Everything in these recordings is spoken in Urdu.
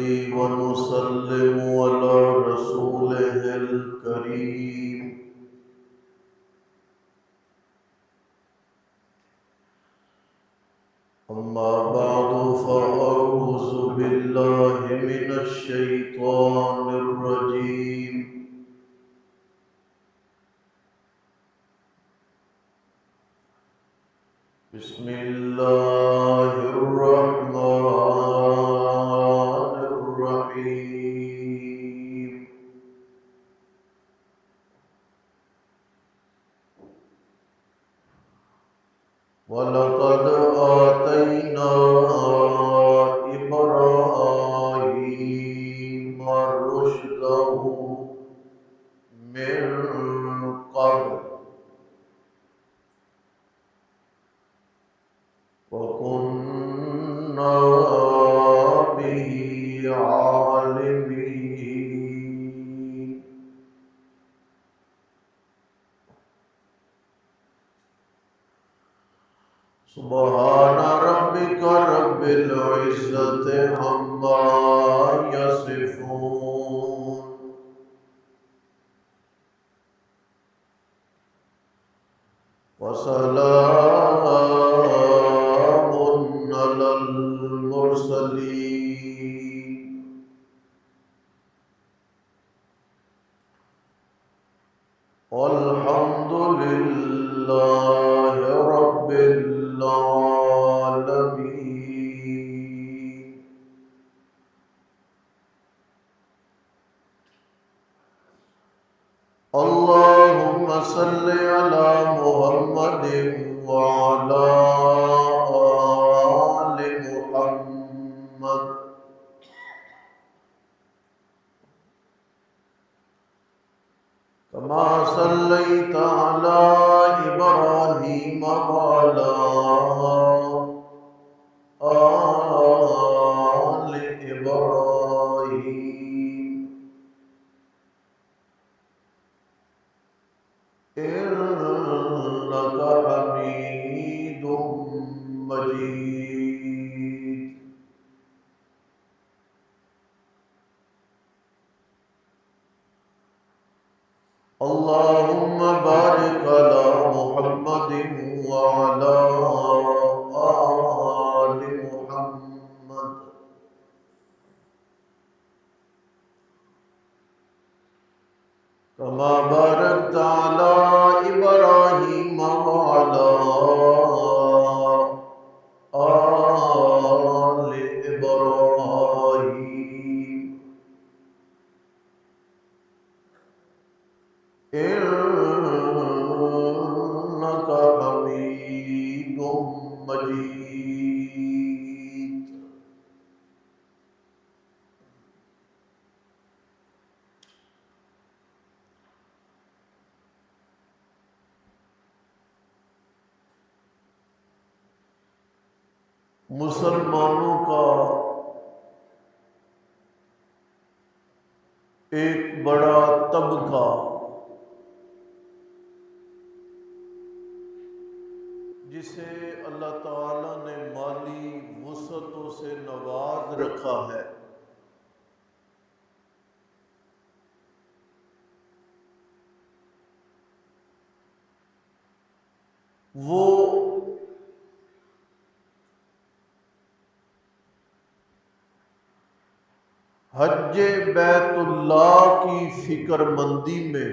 ونصلي ونسلم على رسوله الكريم أما بعد فأعوذ بالله من الشيطان الرجيم بسم الله الرحمن الرحيم ولقد آتينا إبراهيم رشده من قبل وكنا به عالمين سبحان ربك رب العزة عما يصفون وسلام على المرسلين والحمد لله رب العالمين. اللهم صل على محمد وعلى آل محمد كما صليت على إبراهيم وعلى آل إبراهيم إنك حميد مجيد. اللهم بارك على محمد وعلى آل محمد كما باركت على إبراهيم وعلى آل إبراهيم إنك حميد مجيد. مسلمانوں کا ایک بڑا طبقہ جسے اللہ تعالیٰ نے مالی وسعتوں سے نواز رکھا ہے، وہ حج بیت اللہ کی فکر مندی میں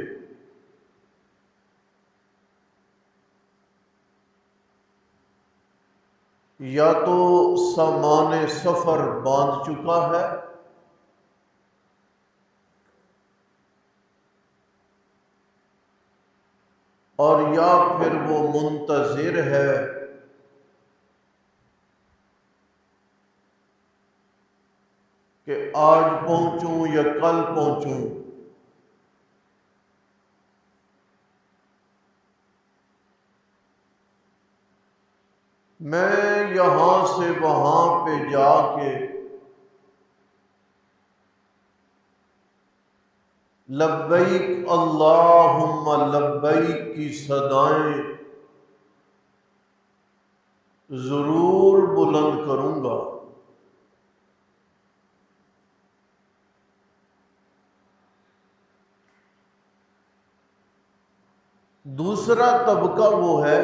یا تو سامان سفر باندھ چکا ہے اور یا پھر وہ منتظر ہے کہ آج پہنچوں یا کل پہنچوں. میں یہاں سے وہاں پہ جا کے لبیک اللہم لبیک کی صدائیں ضرور بلند کروں گا. دوسرا طبقہ وہ ہے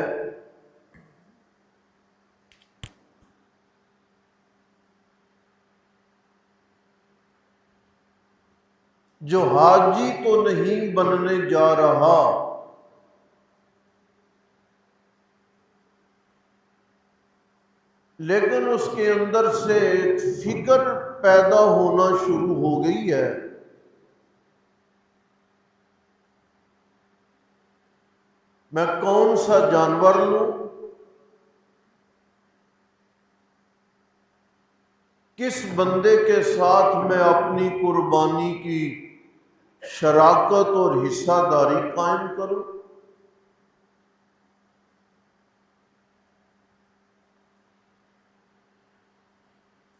جو حاجی تو نہیں بننے جا رہا، لیکن اس کے اندر سے ایک فکر پیدا ہونا شروع ہو گئی ہے میں کون سا جانور لوں، کس بندے کے ساتھ میں اپنی قربانی کی شراکت اور حصہ داری قائم کروں۔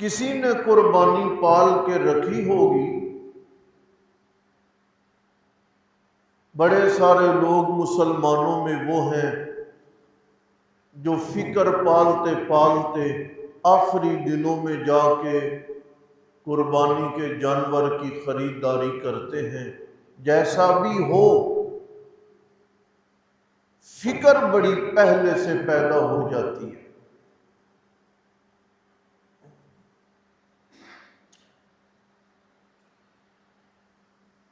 کسی نے قربانی پال کے رکھی ہوگی، بڑے سارے لوگ مسلمانوں میں وہ ہیں جو فکر پالتے پالتے آخری دنوں میں جا کے قربانی کے جانور کی خریداری کرتے ہیں۔ جیسا بھی ہو، فکر بڑی پہلے سے پیدا ہو جاتی ہے۔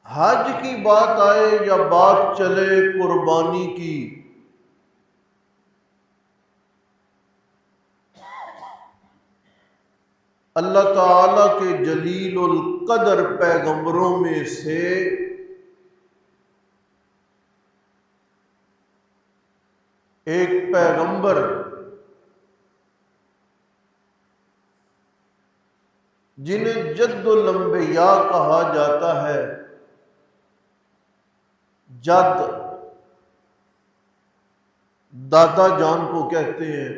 حج کی بات آئے یا بات چلے قربانی کی، اللہ تعالیٰ کے جلیل القدر پیغمبروں میں سے ایک پیغمبر جنہیں جد الانبیاء کہا جاتا ہے، جد دادا جان کو کہتے ہیں،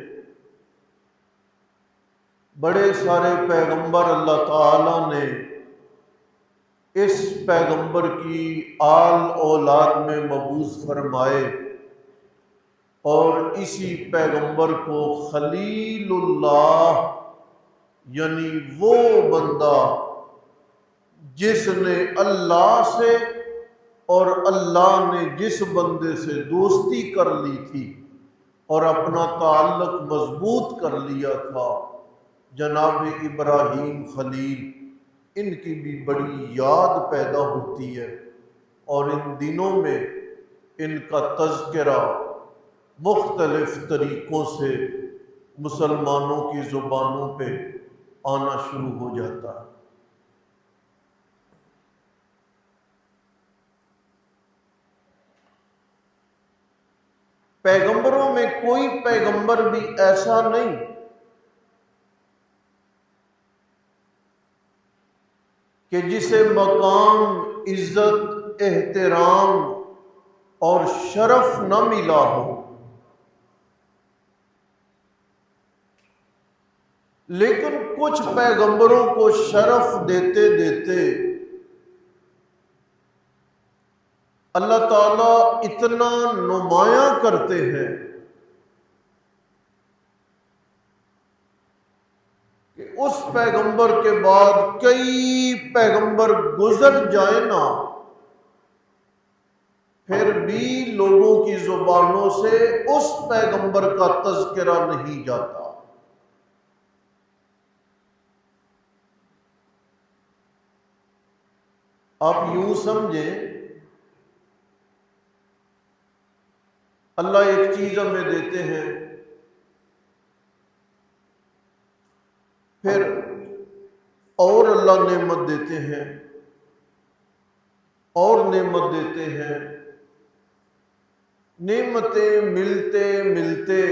بڑے سارے پیغمبر اللہ تعالیٰ نے اس پیغمبر کی آل اولاد میں مبعوث فرمائے، اور اسی پیغمبر کو خلیل اللہ، یعنی وہ بندہ جس نے اللہ سے اور اللہ نے جس بندے سے دوستی کر لی تھی اور اپنا تعلق مضبوط کر لیا تھا، جناب ابراہیم خلیل، ان کی بھی بڑی یاد پیدا ہوتی ہے، اور ان دنوں میں ان کا تذکرہ مختلف طریقوں سے مسلمانوں کی زبانوں پہ آنا شروع ہو جاتا ہے۔ پیغمبروں میں کوئی پیغمبر بھی ایسا نہیں کہ جسے مقام، عزت، احترام اور شرف نہ ملا ہو، لیکن کچھ پیغمبروں کو شرف دیتے دیتے اللہ تعالیٰ اتنا نمایاں کرتے ہیں کہ اس پیغمبر کے بعد کئی پیغمبر گزر جائیں نا، پھر بھی لوگوں کی زبانوں سے اس پیغمبر کا تذکرہ نہیں جاتا۔ آپ یوں سمجھیں، اللہ ایک چیز ہمیں دیتے ہیں، پھر اور اللہ نعمت دیتے ہیں، اور نعمت دیتے ہیں، نعمتیں ملتے ملتے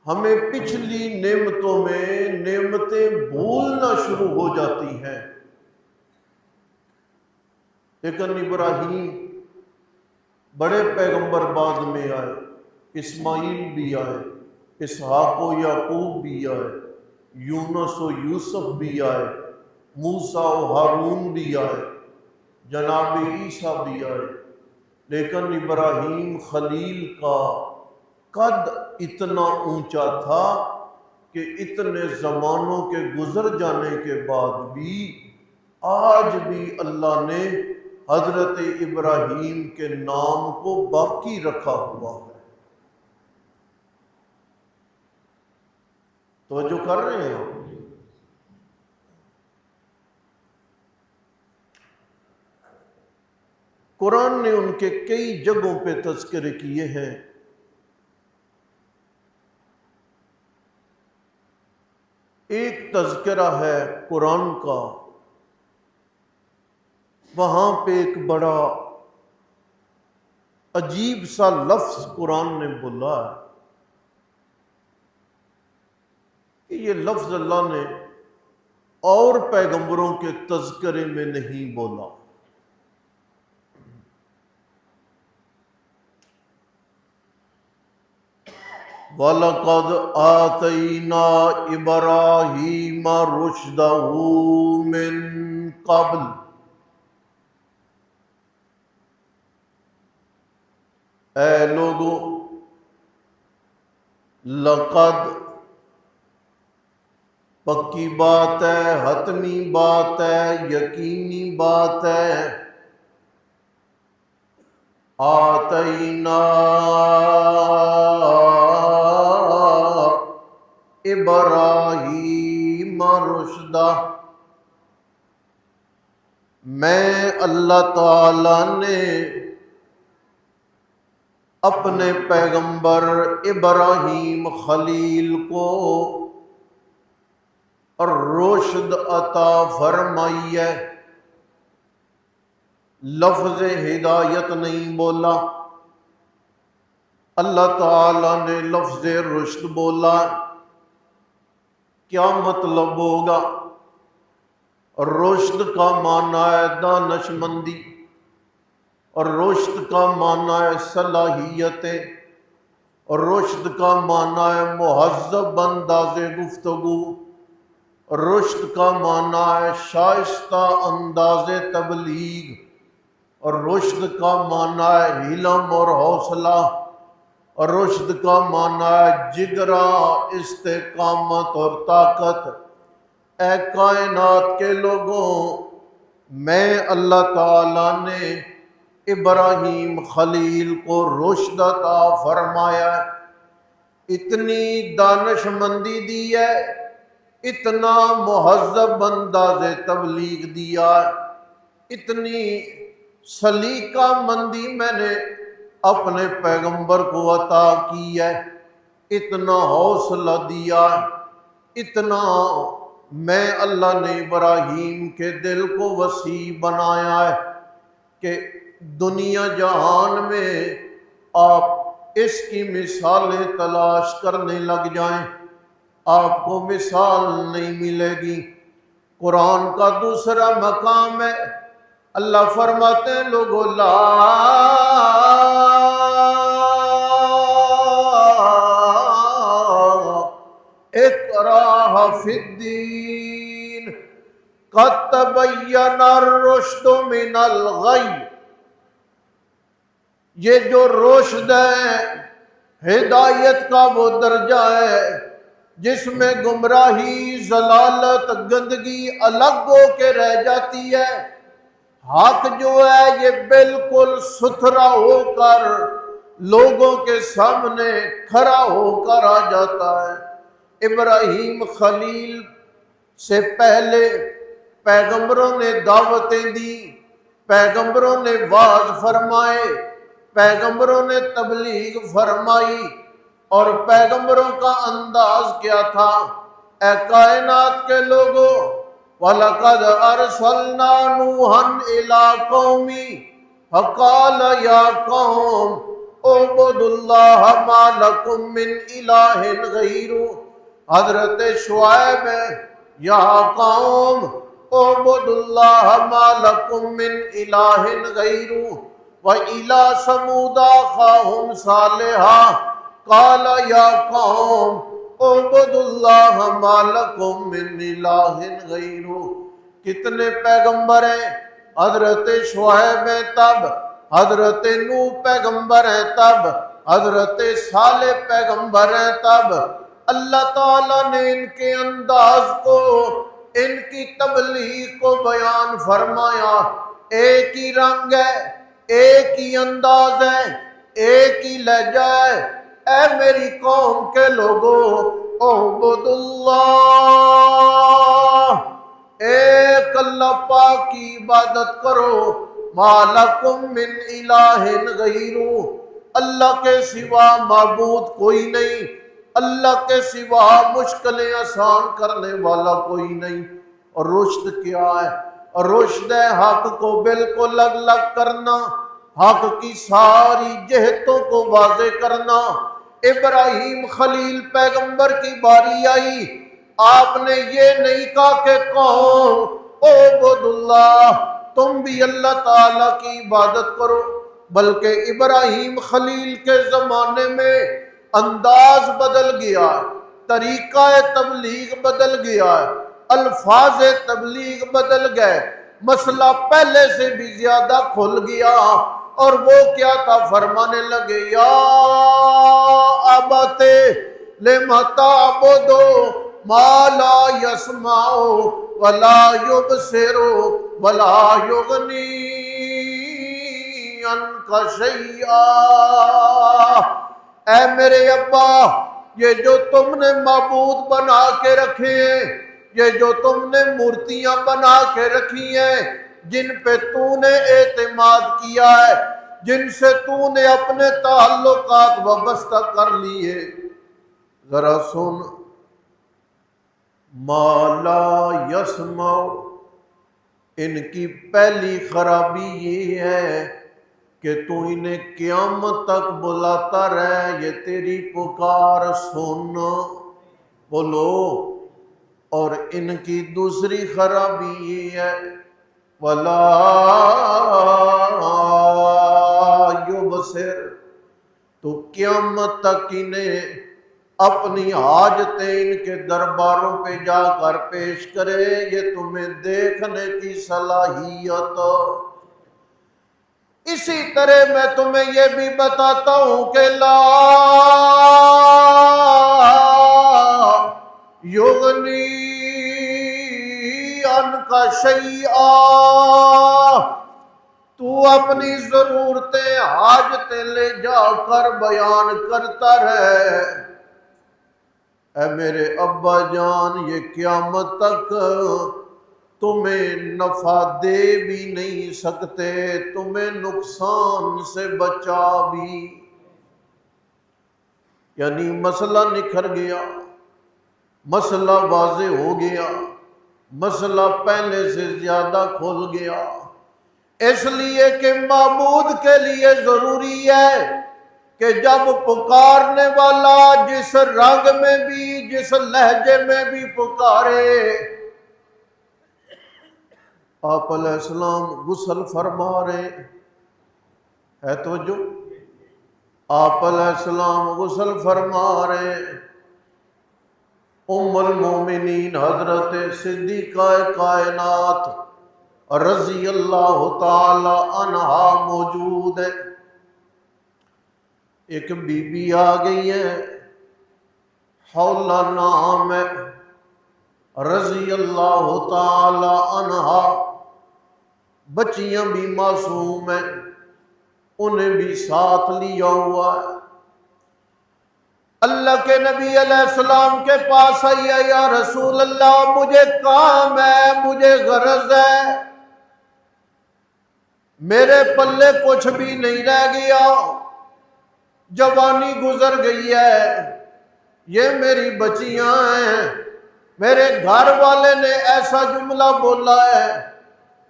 ہمیں پچھلی نعمتوں میں نعمتیں بھولنا شروع ہو جاتی ہیں۔ لیکن ابراہیم بڑے پیغمبر بعد میں آئے، اسماعیل بھی آئے، اسحاق و یعقوب بھی آئے، یونس و یوسف بھی آئے، موسیٰ و ہارون بھی آئے، جناب عیسیٰ بھی آئے، لیکن ابراہیم خلیل کا قد اتنا اونچا تھا کہ اتنے زمانوں کے گزر جانے کے بعد بھی آج بھی اللہ نے حضرت ابراہیم کے نام کو باقی رکھا ہوا ہے۔ توجہ کر رہے ہیں آپ؟ قرآن نے ان کے کئی جگہوں پہ تذکرے کیے ہیں۔ ایک تذکرہ ہے قرآن کا، وہاں پہ ایک بڑا عجیب سا لفظ قرآن نے بولا ہے کہ یہ لفظ اللہ نے اور پیغمبروں کے تذکرے میں نہیں بولا۔ وَلَقَدْ آتَيْنَا إِبْرَاهِيمَ رُشْدَهُ مِن قَبْلُ اے لوگو، لقد پکی بات ہے، حتمی بات ہے، یقینی بات ہے، آتینا ابراہیم رشدہ، میں اللہ تعالی نے اپنے پیغمبر ابراہیم خلیل کو رشد عطا فرمائی ہے۔ لفظ ہدایت نہیں بولا، اللہ تعالی نے لفظ رشد بولا۔ کیا مطلب ہوگا؟ رشد کا معنی ہے دانش مندی، اور رشد کا معنی ہے صلاحیتیں، اور رشد کا معنی ہے مہذب انداز گفتگو، رشد کا معنی ہے شائستہ انداز تبلیغ، اور رشد کا معنی ہے علم اور حوصلہ، اور رشد کا معنی ہے جگرا، استقامت اور طاقت۔ اے کائنات کے لوگوں، میں اللہ تعالیٰ نے ابراہیم خلیل کو رشد عطا فرمایا ہے، اتنی دانش مندی دی ہے، اتنا مہذب انداز تبلیغ دیا ہے، اتنی سلیقہ مندی میں نے اپنے پیغمبر کو عطا کی ہے، اتنا حوصلہ دیا ہے، اتنا میں اللہ نے ابراہیم کے دل کو وسیع بنایا ہے کہ دنیا جہان میں آپ اس کی مثالیں تلاش کرنے لگ جائیں، آپ کو مثال نہیں ملے گی۔ قرآن کا دوسرا مقام ہے، اللہ فرماتے ہیں لوگو لا اکراہ فی الدین قد تبین الرشد من الغی، یہ جو رشد ہے ہدایت کا وہ درجہ ہے جس میں گمراہی، ضلالت، گندگی الگ ہو کے رہ جاتی ہے، حق جو ہے یہ بالکل ستھرا ہو کر لوگوں کے سامنے کھڑا ہو کر آ جاتا ہے۔ ابراہیم خلیل سے پہلے پیغمبروں نے دعوتیں دی، پیغمبروں نے وعظ فرمائے، پیغمبروں نے تبلیغ فرمائی، اور پیغمبروں کا انداز کیا تھا؟ اے کائنات کے لوگوں، وَلَقَدْ أَرْسَلْنَا نُوحًا إِلَىٰ قَوْمِهِ فَقَالَ يَا قَوْمِ اعْبُدُوا اللَّهَ مَا لَكُم مِّنْ إِلَٰهٍ غَيْرُهُ، حضرت شعیب ہے، یا قوم اعْبُدُوا اللَّهَ مَا لَكُم مِّنْ إِلَٰهٍ غَيْرُهُ وَإِلَىٰ ثَمُودَ أَخَاهُمْ صَالِحًا قَالَ يَا قَوْمِ اعْبُدُوا اللَّهَ مَا لَكُم مِّنْ إِلَٰهٍ غَيْرُهُ۔ کتنے پیغمبر ہیں؟ حضرت شعیب ہیں تب، حضرت نوح پیغمبر ہیں تب، حضرت صالح پیغمبر ہیں تب۔ اللہ تعالیٰ نے ان کے انداز کو، ان کی تبلیغ کو بیان فرمایا، ایک ہی رنگ ہے، ایک ہی انداز ہے، ایک ہی لہجہ ہے۔ اے میری قوم کے لوگوں، اعبد اللہ، ایک اللہ پاک کی عبادت کرو، ما لکم من الہ غیرہ، اللہ کے سوا معبود کوئی نہیں، اللہ کے سوا مشکلیں آسان کرنے والا کوئی نہیں۔ اور رشد کیا ہے؟ اور رشد ہے حق کو بالکل الگ کرنا، حق کی ساری جہتوں کو واضح کرنا۔ ابراہیم خلیل پیغمبر کی باری آئی، آپ نے یہ نہیں کہا کہ قوم اعبد اللہ، تم بھی اللہ تعالیٰ کی عبادت کرو، بلکہ ابراہیم خلیل کے زمانے میں انداز بدل گیا، طریقہ تبلیغ بدل گیا، الفاظ تبلیغ بدل گئے، مسئلہ پہلے سے بھی زیادہ کھل گیا۔ اور وہ کیا تھا؟ فرمانے لگے یا ابت لم تعبد ما لا يسمع ولا يبصر ولا يغني عنك شيئا، اے میرے ابا، یہ جو تم نے معبود بنا کے رکھے ہیں، یہ جو تم نے مورتیاں بنا کے رکھی ہیں، جن پہ تو نے اعتماد کیا ہے، جن سے تو نے اپنے تعلقات وابستہ کر لیے، ذرا سن، ما لا یسمع، ان کی پہلی خرابی یہ ہے کہ تو انہیں قیامت تک بلاتا رہ، یہ تیری پکار سن، بولو۔ اور ان کی دوسری خرابی یہ ہے وَلَا يُبْصِرُ، تو قیامت تک انہیں اپنی حاجتیں ان کے درباروں پہ جا کر پیش کرے، یہ تمہیں دیکھنے کی صلاحیت۔ اسی طرح میں تمہیں یہ بھی بتاتا ہوں کہ لا یغنی عنک شیئا، تو اپنی ضرورتیں حاجتیں لے جا کر بیان کرتا رہے، اے میرے ابا جان، یہ قیامت تک تمہیں نفع دے بھی نہیں سکتے، تمہیں نقصان سے بچا بھی۔ یعنی مسئلہ نکھر گیا، مسئلہ واضح ہو گیا، مسئلہ پہلے سے زیادہ کھل گیا، اس لیے کہ معبود کے لیے ضروری ہے کہ جب پکارنے والا جس رنگ میں بھی، جس لہجے میں بھی پکارے، آپ علیہ السلام غسل فرما رہے ہے، توجہ، آپ علیہ السلام غسل فرما رہے، ام المومنین حضرت صدیقہ کائنات رضی اللہ تعالی عنہا موجود ہے۔ ایک بی بی آ گئی ہے، حولہ نام ہے، رضی اللہ تعالی عنہا، بچیاں بھی معصوم ہیں، انہیں بھی ساتھ لیا ہوا ہے۔ اللہ کے نبی علیہ السلام کے پاس آئی ہے، یا رسول اللہ مجھے کام ہے، مجھے غرض ہے، میرے پلے کچھ بھی نہیں رہ گیا، جوانی گزر گئی ہے، یہ میری بچیاں ہیں، میرے گھر والے نے ایسا جملہ بولا ہے،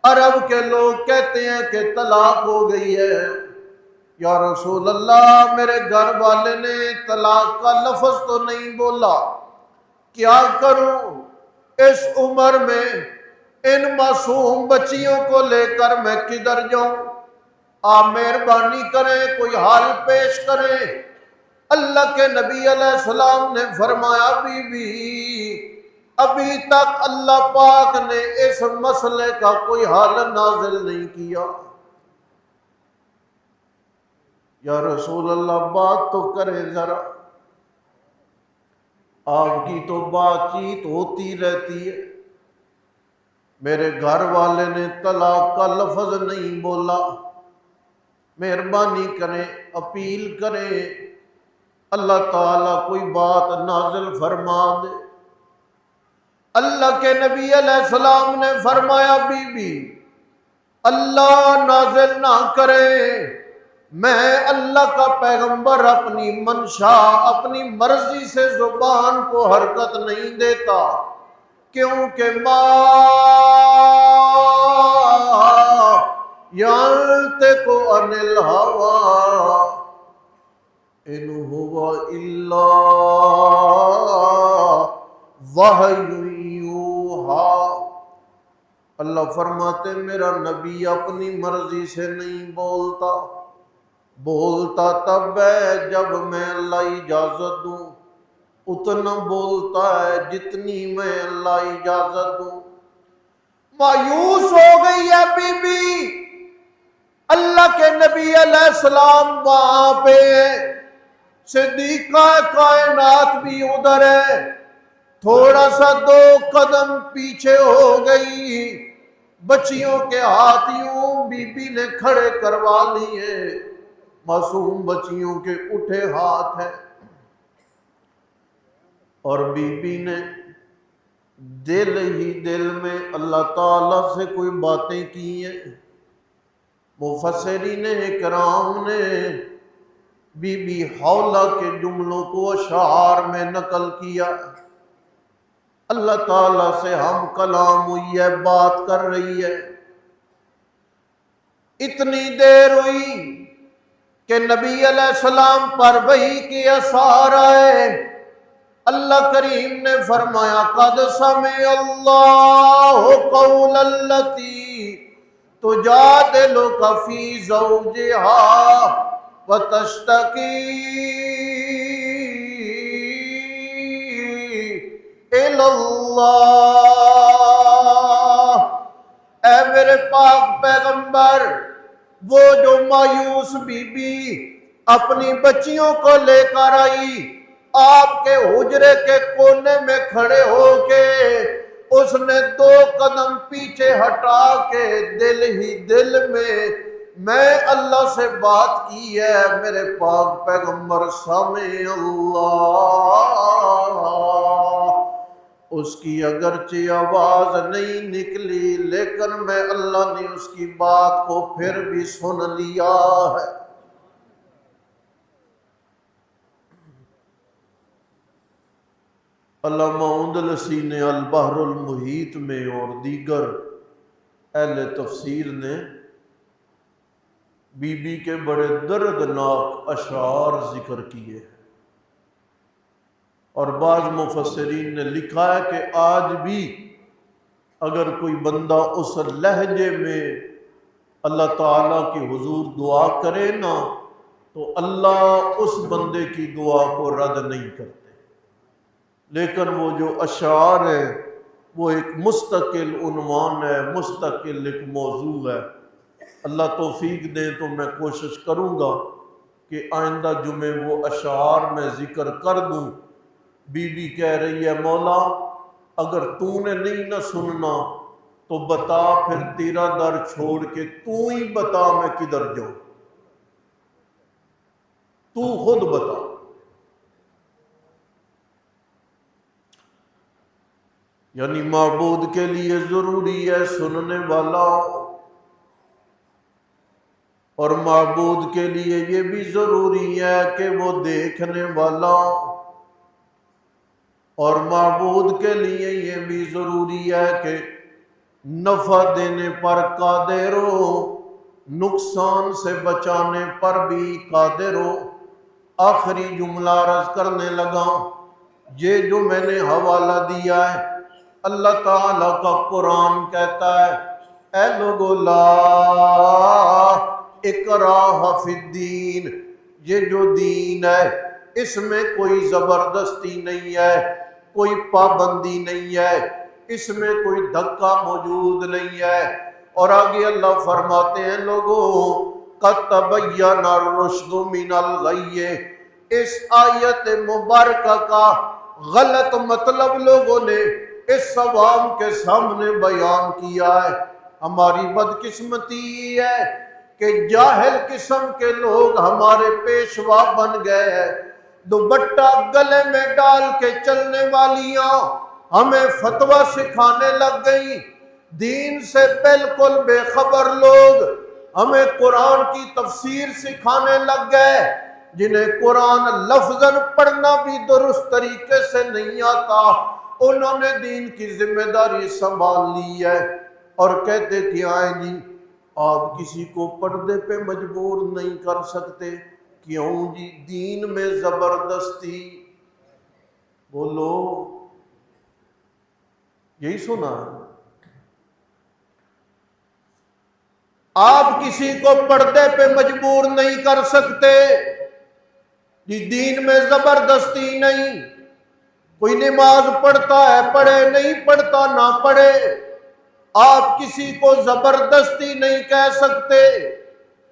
عرب کے لوگ کہتے ہیں کہ طلاق ہو گئی ہے، یا رسول اللہ میرے گھر والے نے طلاق کا لفظ تو نہیں بولا، کیا کروں اس عمر میں، ان معصوم بچیوں کو لے کر میں کدھر جاؤں، آپ مہربانی کریں، کوئی حل پیش کریں۔ اللہ کے نبی علیہ السلام نے فرمایا بی بی، ابھی تک اللہ پاک نے اس مسئلے کا کوئی حل نازل نہیں کیا۔ یا رسول اللہ بات تو کرے ذرا، آپ کی تو بات چیت ہوتی رہتی ہے۔ میرے گھر والے نے طلاق کا لفظ نہیں بولا، مہربانی کریں اپیل کریں اللہ تعالیٰ کوئی بات نازل فرما دے۔ اللہ کے نبی علیہ السلام نے فرمایا بی بی اللہ نازل نہ کرے، میں اللہ کا پیغمبر اپنی منشا اپنی مرضی سے زبان کو حرکت نہیں دیتا، کیونکہ ما ينطق عن الهوى ان هو الا وحی یوحی۔ اللہ فرماتے میرا نبی اپنی مرضی سے نہیں بولتا، بولتا تب ہے جب میں اللہ اجازت دوں، اتنا بولتا ہے جتنی میں اللہ اجازت دوں۔ مایوس ہو گئی ہے بی بی، اللہ کے نبی علیہ السلام وہاں پہ صدیقہ کائنات بھی ادھر ہے، تھوڑا سا 2 قدم پیچھے ہو گئی، بچیوں کے ہاتھ یوں بی بی نے کھڑے کروا لیے، معصوم بچیوں کے اٹھے ہاتھ ہیں، اور بی بی نے دل ہی دل میں اللہ تعالیٰ سے کوئی باتیں کی ہیں۔ مفسرین اکرام نے بی بی حولہ کے جملوں کو اشعار میں نقل کیا۔ اللہ تعالیٰ سے ہم کلام ہوئی ہے، بات کر رہی ہے، اتنی دیر ہوئی کہ نبی علیہ السلام پر وحی کے اثار آئے۔ اللہ کریم نے فرمایا قد سمع اللہ قول التی تجادلک فی زوجہا وتشتکی الی اللہ۔ اے میرے پاک پیغمبر، وہ جو مایوس بی بی اپنی بچیوں کو لے کر آئی، آپ کے حجرے کے کونے میں کھڑے ہو کے اس نے 2 قدم پیچھے ہٹا کے دل ہی دل میں اللہ سے بات کی ہے۔ میرے پاک پیغمبر سامع اللہ، اس کی اگرچہ آواز نہیں نکلی لیکن میں اللہ نے اس کی بات کو پھر بھی سن لیا ہے۔ علامہ اندلسی نے البحر المحیط میں اور دیگر اہل تفسیر نے بی بی کے بڑے دردناک اشعار ذکر کیے، اور بعض مفسرین نے لکھا ہے کہ آج بھی اگر کوئی بندہ اس لہجے میں اللہ تعالیٰ کی حضور دعا کرے نا تو اللہ اس بندے کی دعا کو رد نہیں کرتے، لیکن وہ جو اشعار ہے وہ ایک مستقل عنوان ہے، مستقل ایک موضوع ہے۔ اللہ توفیق دیں تو میں کوشش کروں گا کہ آئندہ جمعے وہ اشعار میں ذکر کر دوں۔ بی بی کہہ رہی ہے مولا اگر تو نے نہیں نہ سننا تو بتا، پھر تیرا در چھوڑ کے تو ہی بتا میں کدھر جاؤں، تو خود بتا۔ یعنی معبود کے لیے ضروری ہے سننے والا، اور معبود کے لیے یہ بھی ضروری ہے کہ وہ دیکھنے والا، اور معبود کے لیے یہ بھی ضروری ہے کہ نفع دینے پر قادر ہو، نقصان سے بچانے پر بھی قادر ہو۔ آخری جملہ عرض کرنے لگا، یہ جو میں نے حوالہ دیا ہے اللہ تعالیٰ کا قرآن کہتا ہے اے لوگو لا اکراہ فی الدین، یہ جو دین ہے اس میں کوئی زبردستی نہیں ہے، کوئی پابندی نہیں ہے، اس میں کوئی دھکا موجود نہیں ہے۔ اور آگے اللہ فرماتے ہیں لوگوں قد تبین الرشد من الغی، اس آیت مبارکہ کا غلط مطلب لوگوں نے اس عوام کے سامنے بیان کیا ہے۔ ہماری بدقسمتی ہے کہ جاہل قسم کے لوگ ہمارے پیشوا بن گئے ہیں، دوپٹہ گلے میں ڈال کے چلنے والیاں ہمیں فتویٰ سکھانے لگ گئی، دین سے بالکل بے خبر لوگ ہمیں قرآن کی تفسیر سکھانے لگ گئے، جنہیں قرآن لفظاً پڑھنا بھی درست طریقے سے نہیں آتا، انہوں نے دین کی ذمہ داری سنبھال لی ہے اور کہتے کہ آئیں جی آپ کسی کو پردے پہ مجبور نہیں کر سکتے۔ کیوں جی؟ دین میں زبردستی، بولو یہی سنا؟ آپ کسی کو پردے پہ مجبور نہیں کر سکتے جی، دین میں زبردستی نہیں۔ کوئی نماز پڑھتا ہے پڑھے، نہیں پڑھتا نہ پڑھے، آپ کسی کو زبردستی نہیں کہہ سکتے۔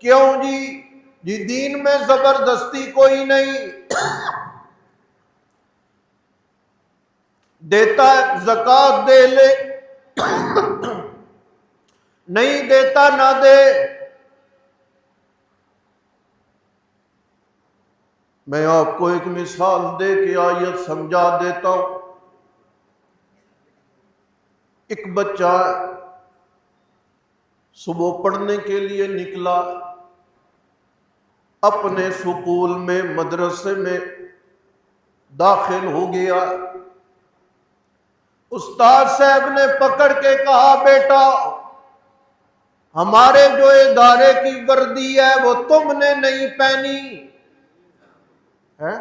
کیوں جی؟ دین میں زبردستی کوئی نہیں۔ دیتا ہے زکوٰۃ دے لے، نہیں دیتا نہ دے۔ میں آپ کو ایک مثال دے کے آیت سمجھا دیتا ہوں۔ ایک بچہ صبح پڑھنے کے لیے نکلا، اپنے سکول میں مدرسے میں داخل ہو گیا۔ استاد صاحب نے پکڑ کے کہا، بیٹا ہمارے جو ادارے کی وردی ہے وہ تم نے نہیں پہنی ہے،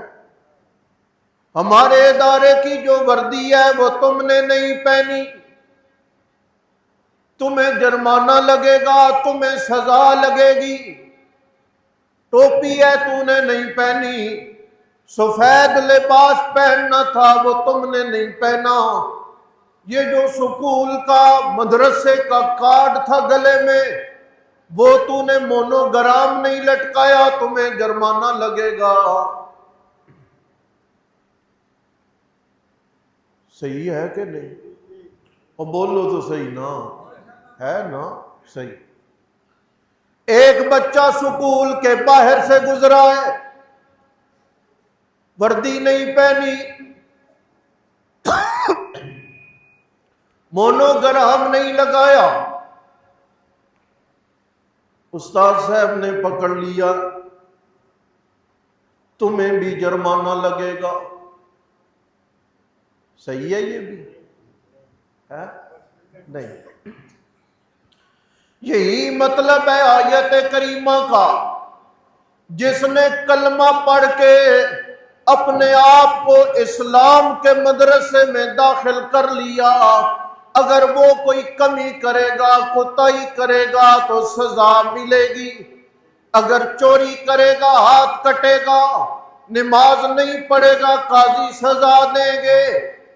ہمارے ادارے کی جو وردی ہے وہ تم نے نہیں پہنی، تمہیں جرمانہ لگے گا، تمہیں سزا لگے گی۔ ٹوپی ہے تو نے نہیں پہنی، سفید لباس پہننا تھا وہ تم نے نہیں پہنا، یہ جو سکول کا مدرسے کا کارڈ تھا گلے میں وہ تو نے مونوگرام نہیں لٹکایا، تمہیں جرمانہ لگے گا۔ صحیح ہے کہ نہیں؟ اور بولو تو صحیح نا، ہے نا صحیح۔ ایک بچہ سکول کے باہر سے گزرا ہے، وردی نہیں پہنی، مونوگرام نہیں لگایا، استاد صاحب نے پکڑ لیا، تمہیں بھی جرمانہ لگے گا۔ صحیح ہے یہ بھی ہے نہیں؟ یہی مطلب ہے آیت کریمہ کا۔ جس نے کلمہ پڑھ کے اپنے آپ کو اسلام کے مدرسے میں داخل کر لیا، اگر وہ کوئی کمی کرے گا، کوتاہی کرے گا تو سزا ملے گی۔ اگر چوری کرے گا ہاتھ کٹے گا، نماز نہیں پڑھے گا قاضی سزا دیں گے،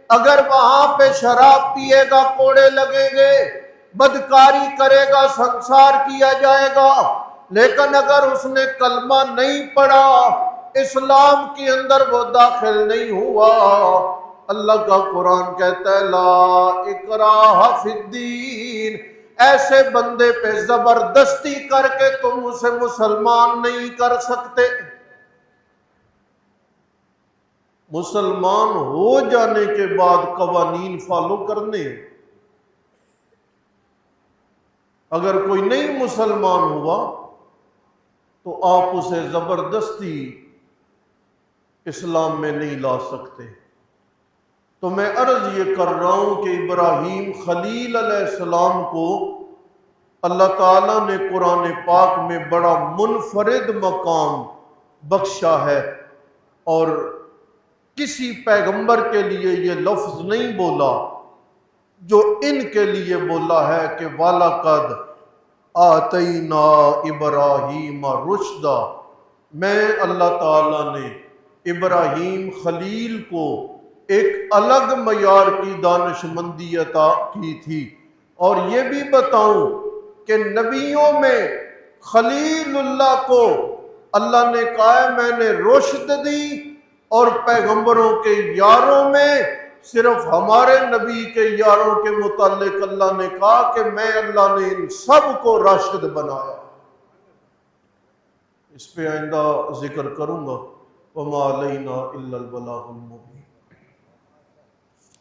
اگر وہاں پہ شراب پیے گا کوڑے لگیں گے، بدکاری کرے گا سنسار کیا جائے گا۔ لیکن اگر اس نے کلمہ نہیں پڑھا، اسلام کے اندر وہ داخل نہیں ہوا، اللہ کا قرآن کہتا ہے لا اکراہ فی الدین، ایسے بندے پہ زبردستی کر کے تم اسے مسلمان نہیں کر سکتے۔ مسلمان ہو جانے کے بعد قوانین فالو کرنے، اگر کوئی نہیں مسلمان ہوا تو آپ اسے زبردستی اسلام میں نہیں لا سکتے۔ تو میں عرض یہ کر رہا ہوں کہ ابراہیم خلیل علیہ السلام کو اللہ تعالیٰ نے قرآن پاک میں بڑا منفرد مقام بخشا ہے، اور کسی پیغمبر کے لیے یہ لفظ نہیں بولا جو ان کے لیے بولا ہے کہ وَلَقَدْ آتَيْنَا إِبْرَاهِيمَ رُشْدًا، میں اللہ تعالیٰ نے ابراہیم خلیل کو ایک الگ معیار کی دانش مندی عطا کی تھی۔ اور یہ بھی بتاؤں کہ نبیوں میں خلیل اللہ کو اللہ نے کہا ہے میں نے رشد دی، اور پیغمبروں کے یاروں میں صرف ہمارے نبی کے یاروں کے متعلق اللہ نے کہا کہ میں اللہ نے ان سب کو راشد بنایا۔ اس پہ آئندہ ذکر کروں گا۔ وما علینا الا البلاغ المبین۔